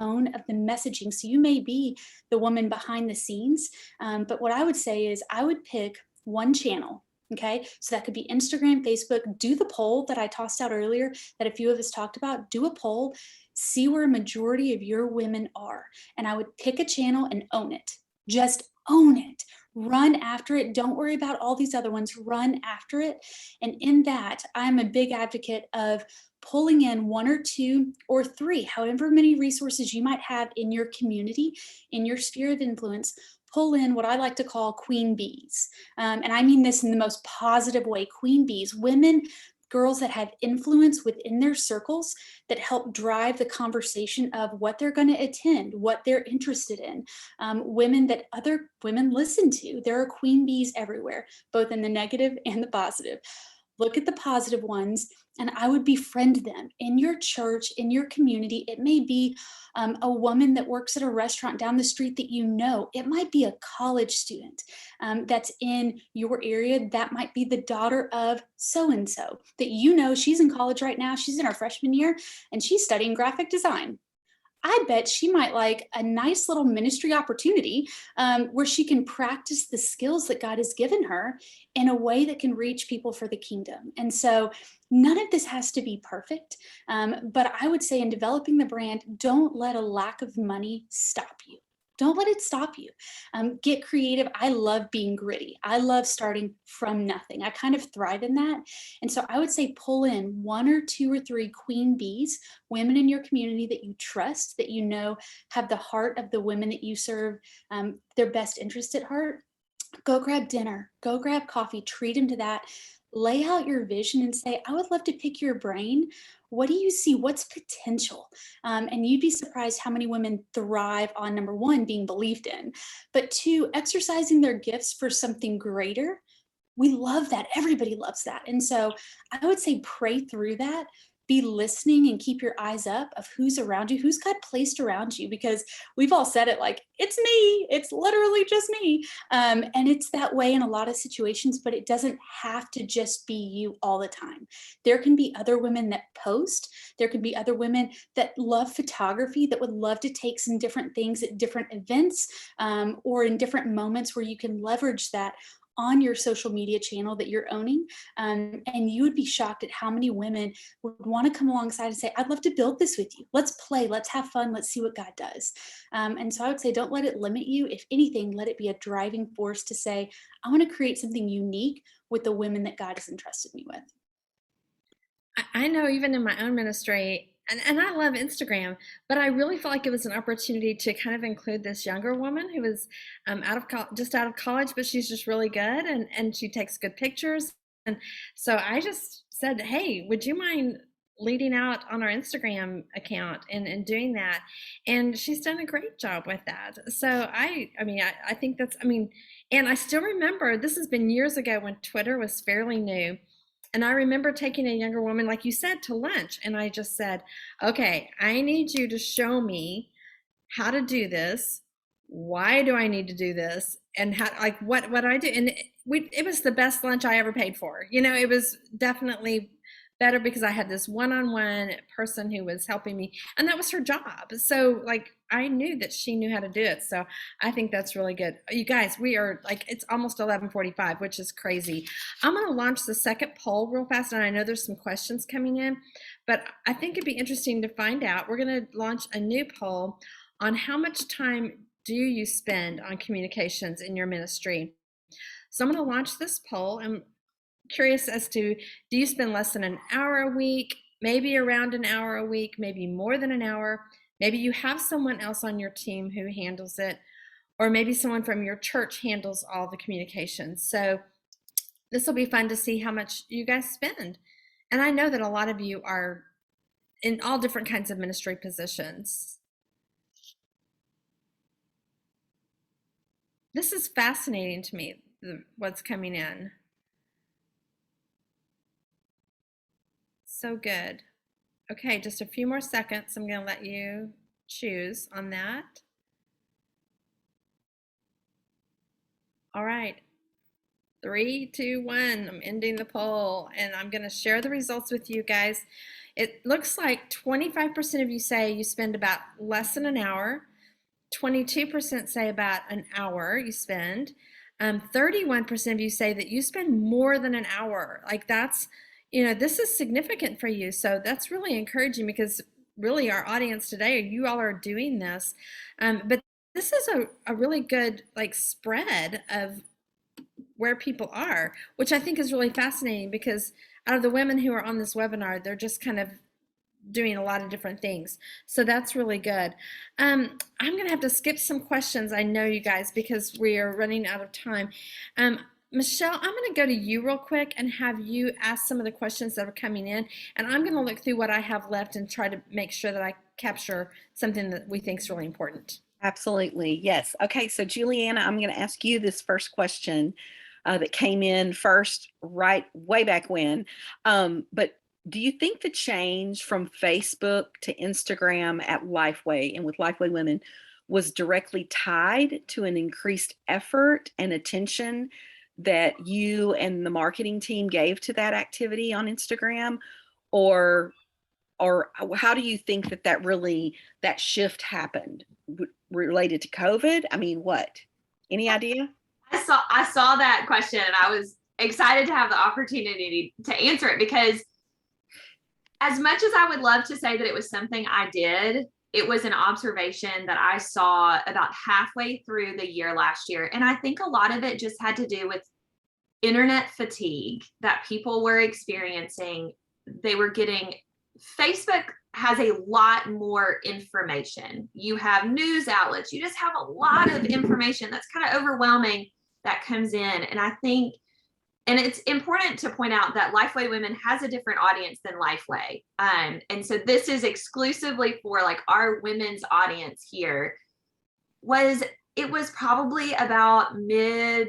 tone of the messaging. So you may be the woman behind the scenes, but what I would say is I would pick one channel. Okay, so that could be Instagram, Facebook. Do the poll that I tossed out earlier that a few of us talked about. Do a poll, see where a majority of your women are. And I would pick a channel and own it. Just own it. Run after it. Don't worry about all these other ones. Run after it. And in that, I'm a big advocate of pulling in one or two or three, however many resources you might have in your community, in your sphere of influence. Pull in what I like to call queen bees. And I mean this in the most positive way. Queen bees, women, girls that have influence within their circles that help drive the conversation of what they're going to attend, what they're interested in, women that other women listen to. There are queen bees everywhere, both in the negative and the positive. Look at the positive ones, and I would befriend them in your church, in your community. It may be a woman that works at a restaurant down the street that you know. It might be a college student that's in your area. That might be the daughter of so-and-so that you know. She's in college right now. She's in her freshman year, and she's studying graphic design. I bet she might like a nice little ministry opportunity where she can practice the skills that God has given her in a way that can reach people for the kingdom. And so none of this has to be perfect. But I would say in developing the brand, don't let a lack of money stop you. Don't let it stop you. Get creative. I love being gritty. I love starting from nothing. I kind of thrive in that. And so I would say pull in one or two or three queen bees, women in your community that you trust, that you know have the heart of the women that you serve, their best interest at heart. Go grab dinner, go grab coffee, treat them to that. Lay out your vision and say, I would love to pick your brain. What do you see? What's potential? And you'd be surprised how many women thrive on, number one, being believed in, but two, exercising their gifts for something greater. We love that. Everybody loves that. And so I would say pray through that. Be listening and keep your eyes up of who's around you, who's God placed around you, because we've all said it like, it's me, it's literally just me. And it's that way in a lot of situations, but it doesn't have to just be you all the time. There can be other women that post. There can be other women that love photography that would love to take some different things at different events or in different moments where you can leverage that on your social media channel that you're owning. And you would be shocked at how many women would want to come alongside and say, I'd love to build this with you. Let's play, let's have fun, let's see what God does. And so I would say, don't let it limit you. If anything, let it be a driving force to say, I want to create something unique with the women that God has entrusted me with. I know even in my own ministry, and I love Instagram, but I really felt like it was an opportunity to kind of include this younger woman who was just out of college, but she's just really good and she takes good pictures. And so I just said, hey, would you mind leading out on our Instagram account and doing that? And she's done a great job with that. So I think that's, and I still remember, this has been years ago when Twitter was fairly new. And I remember taking a younger woman, like you said, to lunch. And I just said, okay, I need you to show me how to do this. Why do I need to do this? And how, like, what I do. And it was the best lunch I ever paid for. You know, it was definitely better because I had this one-on-one person who was helping me, and that was her job. So like, I knew that she knew how to do it. So I think that's really good. You guys, we are like, it's almost 11:45, which is crazy. I'm going to launch the second poll real fast. And I know there's some questions coming in, but I think it'd be interesting to find out. We're going to launch a new poll on how much time do you spend on communications in your ministry. So I'm going to launch this poll. I'm curious as to, do you spend less than an hour a week, maybe around an hour a week, maybe more than an hour? Maybe you have someone else on your team who handles it, or maybe someone from your church handles all the communications. So this will be fun to see how much you guys spend. And I know that a lot of you are in all different kinds of ministry positions. This is fascinating to me, what's coming in. So good. Okay, just a few more seconds. I'm going to let you choose on that. All right. 3, 2, 1. I'm ending the poll, and I'm going to share the results with you guys. It looks like 25% of you say you spend about less than an hour. 22% say about an hour you spend. 31% of you say that you spend more than an hour. Like that's, this is significant for you. So that's really encouraging, because really our audience today, you all are doing this. But this is a really good like spread of where people are, which I think is really fascinating, because out of the women who are on this webinar, they're just kind of doing a lot of different things. So that's really good. I'm going to have to skip some questions, I know, you guys, because we are running out of time. Michelle, I'm going to go to you real quick and have you ask some of the questions that are coming in, and I'm going to look through what I have left and try to make sure that I capture something that we think is really important. Absolutely. Yes. Okay. So Juliana, I'm going to ask you this first question that came in first, right way back when. But do you think the change from Facebook to Instagram at Lifeway and with Lifeway Women was directly tied to an increased effort and attention that you and the marketing team gave to that activity on Instagram? Or how do you think that shift happened related to COVID? I mean, what? Any idea? I saw that question, and I was excited to have the opportunity to answer it, because as much as I would love to say that it was something I did, it was an observation that I saw about halfway through the year last year. And I think a lot of it just had to do with internet fatigue that people were experiencing. Facebook has a lot more information. You have news outlets. You just have a lot of information that's kind of overwhelming that comes in. And I think, and it's important to point out that Lifeway Women has a different audience than Lifeway. And so this is exclusively for like our women's audience here. It was probably about mid-May,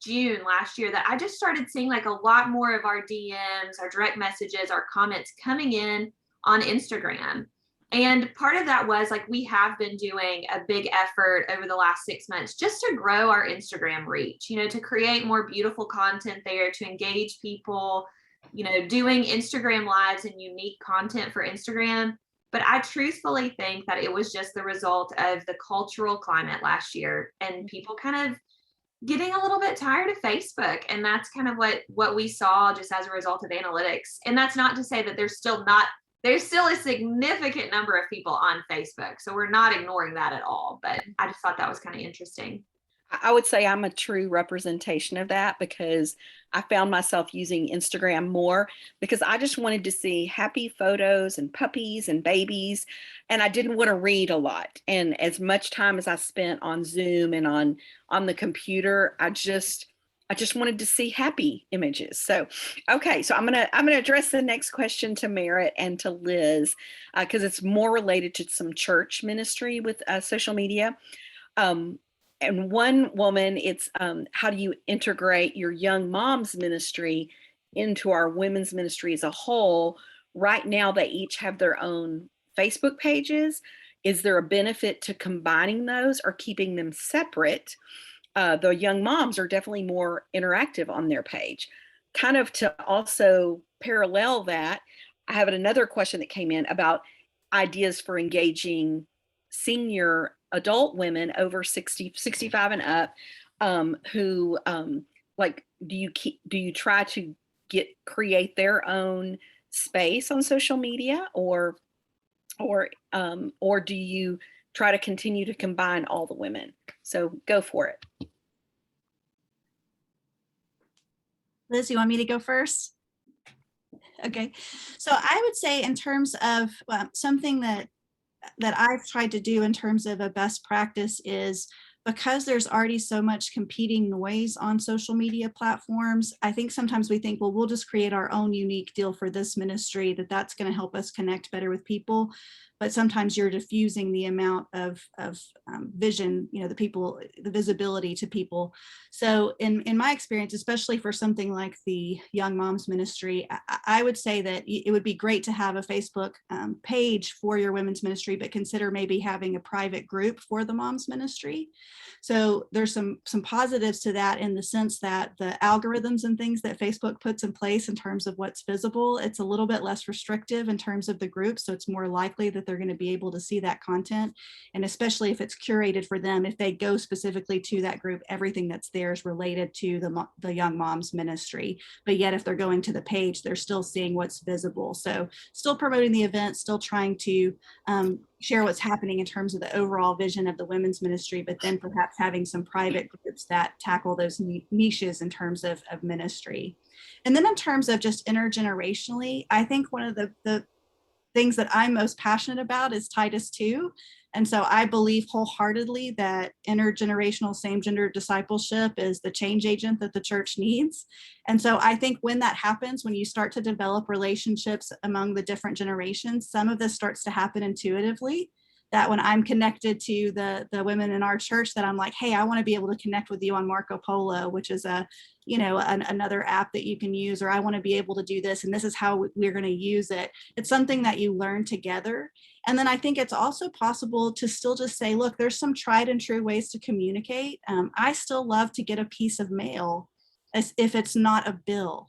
June last year that I just started seeing like a lot more of our DMs, our direct messages, our comments coming in on Instagram. And part of that was like, we have been doing a big effort over the last 6 months just to grow our Instagram reach, to create more beautiful content there, to engage people, doing Instagram lives and unique content for Instagram. But I truthfully think that it was just the result of the cultural climate last year and people kind of getting a little bit tired of Facebook. And that's kind of what we saw just as a result of analytics. And that's not to say that there's still a significant number of people on Facebook. So we're not ignoring that at all. But I just thought that was kind of interesting. I would say I'm a true representation of that, because I found myself using Instagram more because I just wanted to see happy photos and puppies and babies, and I didn't want to read a lot. And as much time as I spent on Zoom and on the computer, I just wanted to see happy images. So, okay, so I'm gonna address the next question to Merritt and to Liz, because it's more related to some church ministry with social media. And one woman, it's how do you integrate your young moms ministry into our women's ministry as a whole? Right now, they each have their own Facebook pages. Is there a benefit to combining those or keeping them separate? The young moms are definitely more interactive on their page. Kind of to also parallel that, I have another question that came in about ideas for engaging senior adult women over 65 and up, who like, do you try to create their own space on social media, or do you try to continue to combine all the women? So go for it. Liz, you want me to go first? Okay, so I would say in terms of something that I've tried to do in terms of a best practice is, because there's already so much competing noise on social media platforms, I think sometimes we think, well, we'll just create our own unique deal for this ministry, that's going to help us connect better with people. but sometimes you're diffusing the amount of vision, the visibility to people. So in my experience, especially for something like the Young Moms Ministry, I would say that it would be great to have a Facebook page for your women's ministry, but consider maybe having a private group for the moms ministry. So there's some positives to that, in the sense that the algorithms and things that Facebook puts in place in terms of what's visible, it's a little bit less restrictive in terms of the group. So it's more likely that they're going to be able to see that content. And especially if it's curated for them, if they go specifically to that group, everything that's there is related to the Young Moms Ministry. But yet if they're going to the page, they're still seeing what's visible. So still promoting the event, still trying to share what's happening in terms of the overall vision of the women's ministry, but then perhaps having some private groups that tackle those niches in terms of ministry. And then in terms of just intergenerationally, I think one of the things that I'm most passionate about is Titus 2. And so I believe wholeheartedly that intergenerational same-gender discipleship is the change agent that the church needs. And so I think when that happens, when you start to develop relationships among the different generations, some of this starts to happen intuitively. That when I'm connected to the women in our church, that I'm like, hey, I want to be able to connect with you on Marco Polo, which is another app that you can use, or I want to be able to do this, and this is how we're going to use it. It's something that you learn together. And then I think it's also possible to still just say, look, there's some tried and true ways to communicate. I still love to get a piece of mail as if it's not a bill.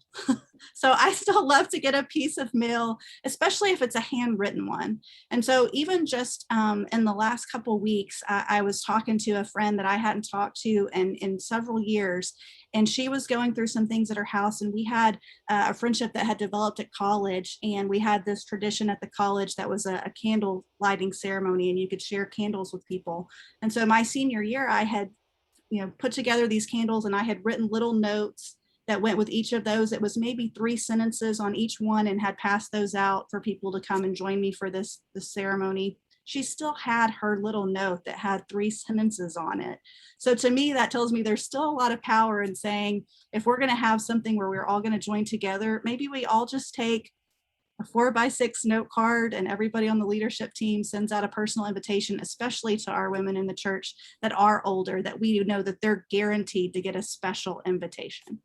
So I still love to get a piece of mail, especially if it's a handwritten one. And so even just in the last couple of weeks, I was talking to a friend that I hadn't talked to in several years, and she was going through some things at her house, and we had a friendship that had developed at college, and we had this tradition at the college that was a candle lighting ceremony, and you could share candles with people. And so my senior year, I had put together these candles, and I had written little notes that went with each of those. It was maybe 3 sentences on each one, and had passed those out for people to come and join me for this ceremony. She still had her little note that had 3 sentences on it. So to me, that tells me there's still a lot of power in saying, if we're going to have something where we're all going to join together, maybe we all just take a 4x6 note card, and everybody on the leadership team sends out a personal invitation, especially to our women in the church that are older, that we know that they're guaranteed to get a special invitation.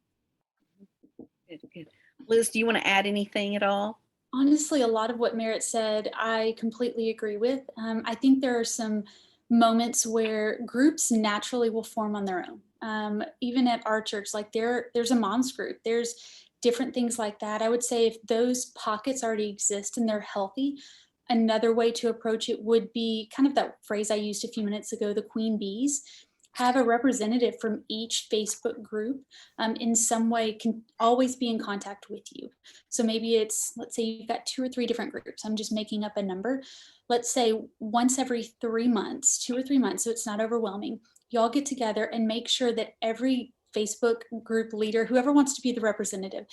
Good. Liz, do you want to add anything at all? Honestly, a lot of what Merritt said, I completely agree with. I think there are some moments where groups naturally will form on their own. Even at our church, like there's a moms group, there's different things like that. I would say if those pockets already exist and they're healthy, another way to approach it would be kind of that phrase I used a few minutes ago, the queen bees. Have a representative from each Facebook group in some way can always be in contact with you. So maybe it's, let's say you've got 2 or 3 different groups. I'm just making up a number. Let's say once every 3 months, 2 or 3 months, so it's not overwhelming, y'all get together and make sure that every Facebook group leader, whoever wants to be the representative,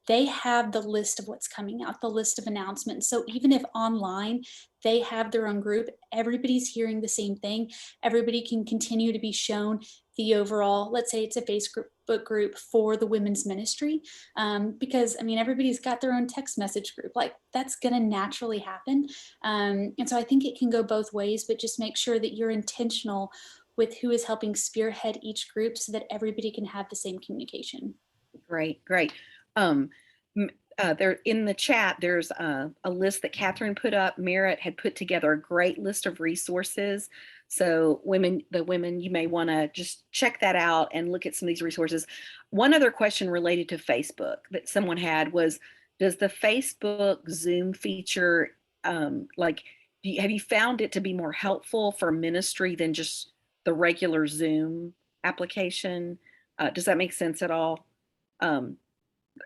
they have the list of what's coming out, the list of announcements. So even if online they have their own group, everybody's hearing the same thing. Everybody can continue to be shown the overall, let's say it's a Facebook group for the women's ministry, because I mean, everybody's got their own text message group. Like that's gonna naturally happen. And so I think it can go both ways, but just make sure that you're intentional with who is helping spearhead each group so that everybody can have the same communication. Great. There in the chat, there's a list that Catherine put up. Merritt had put together a great list of resources. So the women, you may want to just check that out and look at some of these resources. One other question related to Facebook that someone had was, does the Facebook Zoom feature, have you found it to be more helpful for ministry than just the regular Zoom application? Does that make sense at all?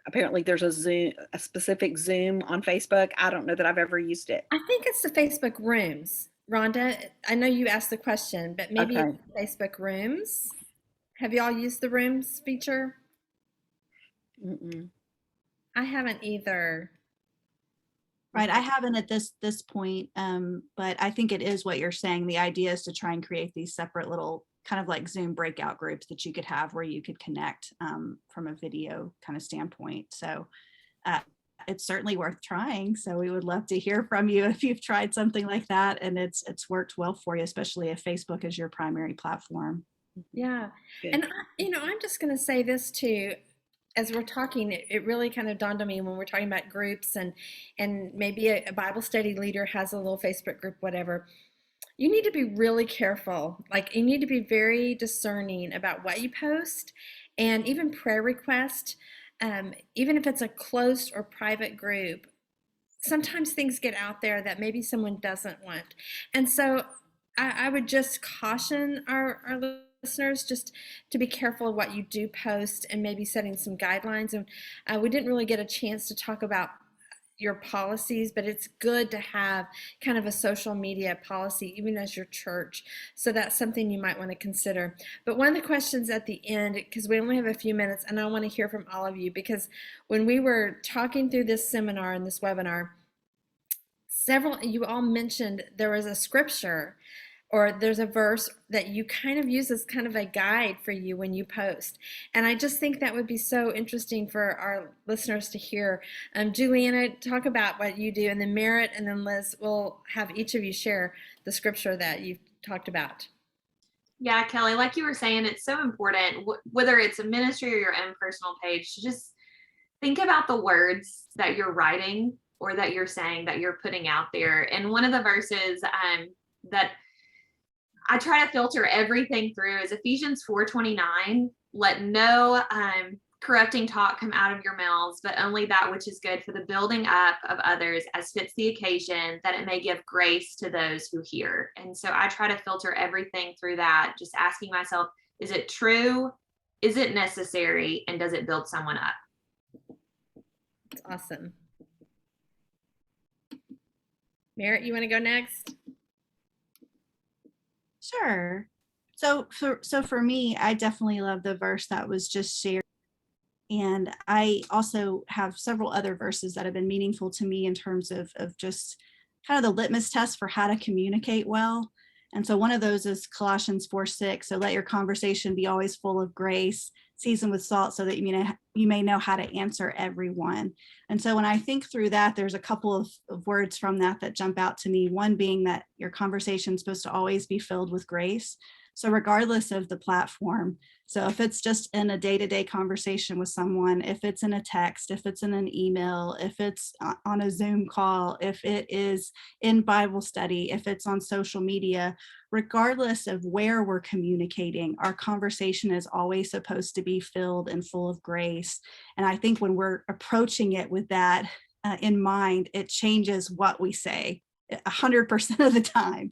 Apparently there's a specific Zoom on Facebook. I don't know that I've ever used it. I think it's the Facebook Rooms. Rhonda, I know you asked the question, but maybe Okay. it's Facebook Rooms. Have y'all used the Rooms feature? Mm-mm. I haven't either. Right, I haven't at this point, but I think it is what you're saying. The idea is to try and create these separate little kind of like Zoom breakout groups that you could have where you could connect from a video kind of standpoint. So it's certainly worth trying. So we would love to hear from you if you've tried something like that and it's worked well for you, especially if Facebook is your primary platform. Yeah. Good. And, I'm just going to say this too. As we're talking, it really kind of dawned on me when we're talking about groups and maybe a Bible study leader has a little Facebook group, whatever. You need to be really careful. Like, you need to be very discerning about what you post, and even prayer requests, even if it's a closed or private group. Sometimes things get out there that maybe someone doesn't want. And so I would just caution our listeners just to be careful of what you do post and maybe setting some guidelines. And we didn't really get a chance to talk about your policies, but it's good to have kind of a social media policy, even as your church. So that's something you might want to consider. But one of the questions at the end, because we only have a few minutes, and I want to hear from all of you, because when we were talking through this seminar and this webinar, you all mentioned there was a scripture or there's a verse that you kind of use as kind of a guide for you when you post. And I just think that would be so interesting for our listeners to hear. Juliana, talk about what you do, and then Merritt and then Liz will have each of you share the scripture that you've talked about. Yeah, Kelly, like you were saying, it's so important, whether it's a ministry or your own personal page, to just think about the words that you're writing or that you're saying, that you're putting out there. And one of the verses that I try to filter everything through is Ephesians 4:29. Let no corrupting talk come out of your mouths, but only that which is good for the building up of others as fits the occasion, that it may give grace to those who hear. And so I try to filter everything through that, just asking myself, is it true? Is it necessary? And does it build someone up? That's awesome. Merritt, you want to go next? Sure. So for me, I definitely love the verse that was just shared. And I also have several other verses that have been meaningful to me in terms of just kind of the litmus test for how to communicate well. And so one of those is Colossians 4:6. So let your conversation be always full of grace, seasoned with salt, so that you may know how to answer everyone. And so when I think through that, there's a couple of words from that jump out to me. One being that your conversation is supposed to always be filled with grace. So regardless of the platform, so if it's just in a day-to-day conversation with someone, if it's in a text, if it's in an email, if it's on a Zoom call, if it is in Bible study, if it's on social media, regardless of where we're communicating, our conversation is always supposed to be filled and full of grace. And I think when we're approaching it with that in mind, it changes what we say 100% of the time.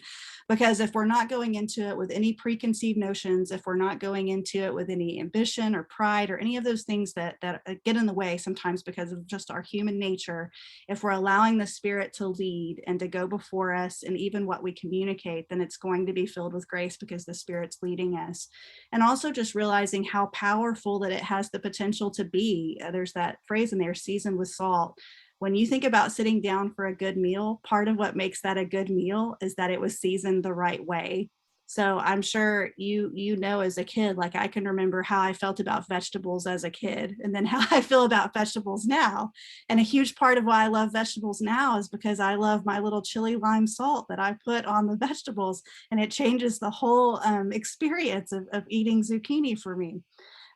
Because if we're not going into it with any preconceived notions, if we're not going into it with any ambition or pride or any of those things that get in the way sometimes because of just our human nature, if we're allowing the Spirit to lead and to go before us and even what we communicate, then it's going to be filled with grace because the Spirit's leading us. And also just realizing how powerful that it has the potential to be. There's that phrase in there, seasoned with salt. When you think about sitting down for a good meal, part of what makes that a good meal is that it was seasoned the right way. So I'm sure you know as a kid, like I can remember how I felt about vegetables as a kid and then how I feel about vegetables now. And a huge part of why I love vegetables now is because I love my little chili lime salt that I put on the vegetables, and it changes the whole experience of eating zucchini for me.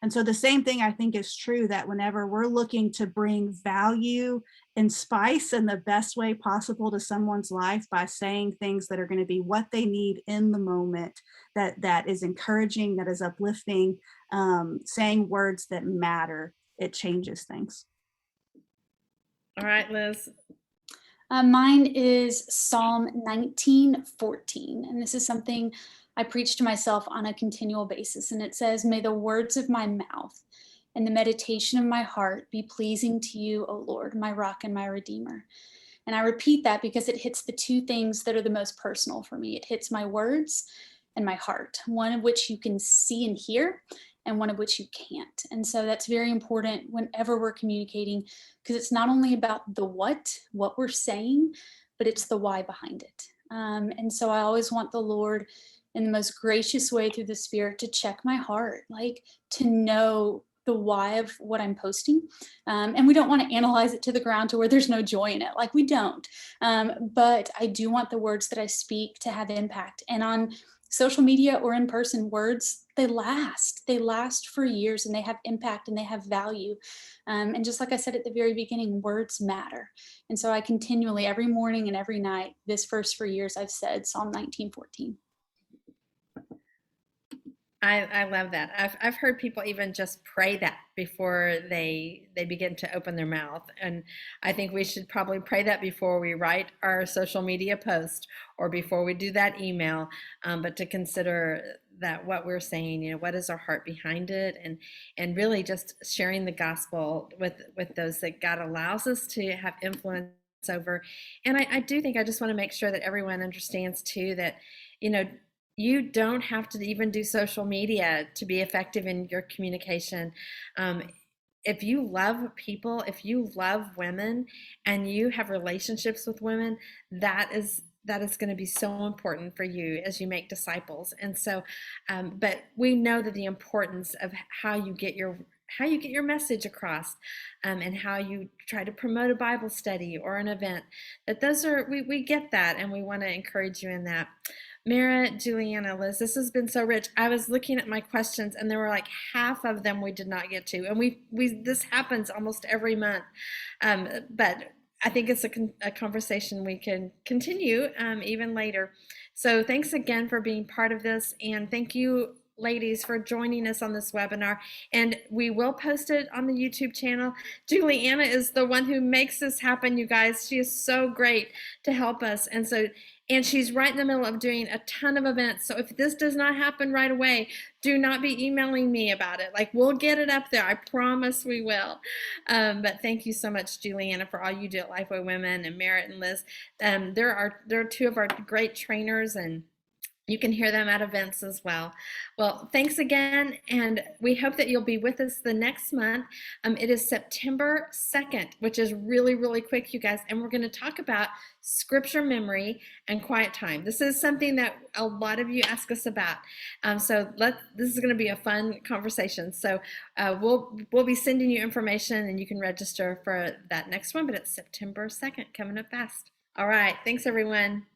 And so the same thing I think is true, that whenever we're looking to bring value and spice in the best way possible to someone's life by saying things that are going to be what they need in the moment, that is encouraging, that is uplifting, saying words that matter, it changes things. All right, Liz. Mine is Psalm 19:14, and this is something I preach to myself on a continual basis, and it says, "May the words of my mouth and the meditation of my heart be pleasing to you, O Lord, my rock and my redeemer." And I repeat that because it hits the two things that are the most personal for me. It hits my words and my heart, one of which you can see and hear, and one of which you can't. And so that's very important whenever we're communicating, because it's not only about the what we're saying, but it's the why behind it. And so I always want the Lord, in the most gracious way through the Spirit, to check my heart, like to know the why of what I'm posting. And we don't want to analyze it to the ground to where there's no joy in it. Like, we don't. But I do want the words that I speak to have impact. And on social media or in person, words, they last for years, and they have impact and they have value. And just like I said at the very beginning, words matter. And so I continually, every morning and every night, this verse for years, I've said Psalm 19:14. I love that. I've heard people even just pray that before they begin to open their mouth. And I think we should probably pray that before we write our social media post or before we do that email, but to consider that what we're saying, what is our heart behind it, and really just sharing the gospel with those that God allows us to have influence over. And I do think I just want to make sure that everyone understands too that, you don't have to even do social media to be effective in your communication. If you love people, if you love women, and you have relationships with women, that is going to be so important for you as you make disciples. And so, but we know that the importance of how you get your message across, and how you try to promote a Bible study or an event, that those are, we get that, and we want to encourage you in that. Merritt, Juliana, Liz, this has been so rich. I was looking at my questions, and there were like half of them we did not get to, and we this happens almost every month, but I think it's a conversation we can continue even later. So thanks again for being part of this, and thank you, ladies, for joining us on this webinar. And we will post it on the YouTube channel. Juliana is the one who makes this happen, you guys. She is so great to help us. And she's right in the middle of doing a ton of events. So if this does not happen right away, do not be emailing me about it. Like, we'll get it up there. I promise we will. But thank you so much, Juliana, for all you do at Lifeway Women, and Merritt and Liz. There are two of our great trainers, and you can hear them at events as well. Well, thanks again, and we hope that you'll be with us the next month. It is September 2nd, which is really, really quick, you guys, and we're going to talk about scripture memory and quiet time. This is something that a lot of you ask us about. This is going to be a fun conversation. So we'll be sending you information, and you can register for that next one, but it's September 2nd, coming up fast. All right, thanks everyone.